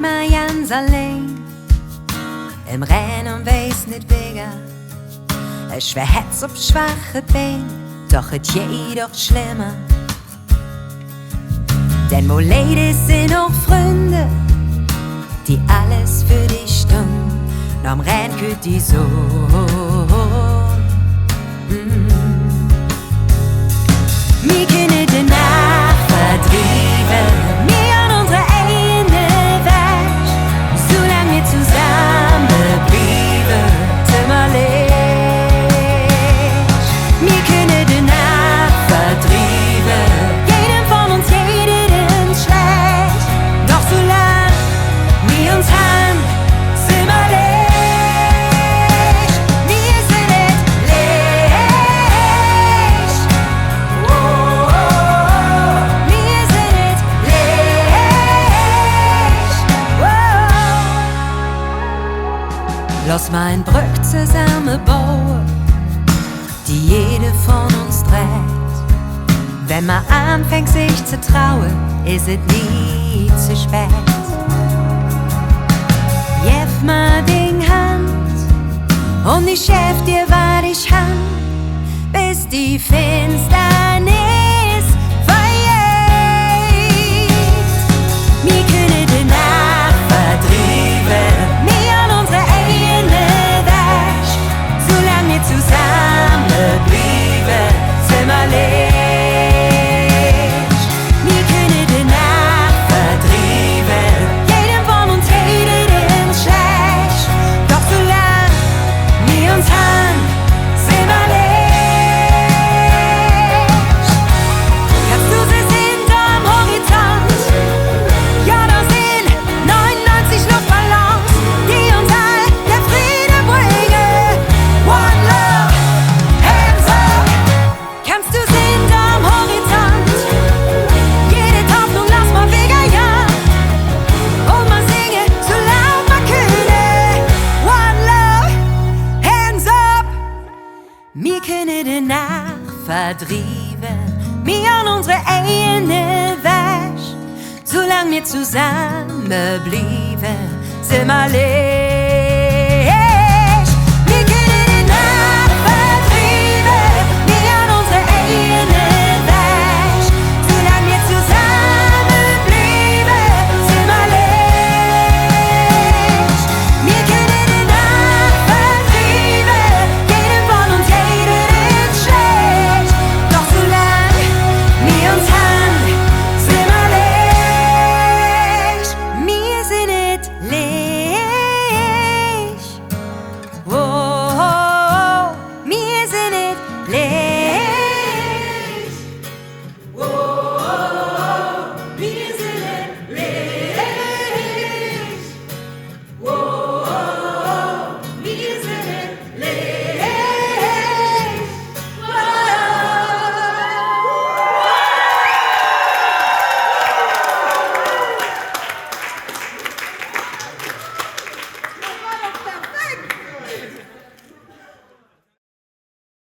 mal ganz allein im Rennen und weiß nicht wegen. Ich schwer Hetz auf schwache Bein, doch es geht doch schlimmer. Denn wo Ladies sind auch Freunde, die alles für dich tun. Am Rennen küt die so. Wir können die Nacht verdrieve, wir an unsere eigene Welt. Solange wir zusammen bleiben, sind wir leicht. Wir können die Nacht verdrieve, jedem von uns, jedem schlecht. Doch solange wir uns haben, sind wir leicht. Lass mal ein Brück zusammen bauen, die jede von uns trägt. Wenn man anfängt sich zu trauen, ist es nie zu spät. Jeff mal den Hand und ich schäf dir, was ich han, bis die Finsternis verjährt. Wir können die Nacht verdrieve, zusammen bleiben, sind wir leicht. Wir können die Nacht verdrieve, jedem von uns, jedem schlecht. Doch solange wir uns haben, sind wir leicht. Kannst du sie hinterm Horizont? Ja, da sind 99 Luftballons, die uns all der Friede bringen. One love. Wir können die Nacht verdrieve, wir an unsere eigene Welt. Solange wir zusammen bleiben, sind wir leicht.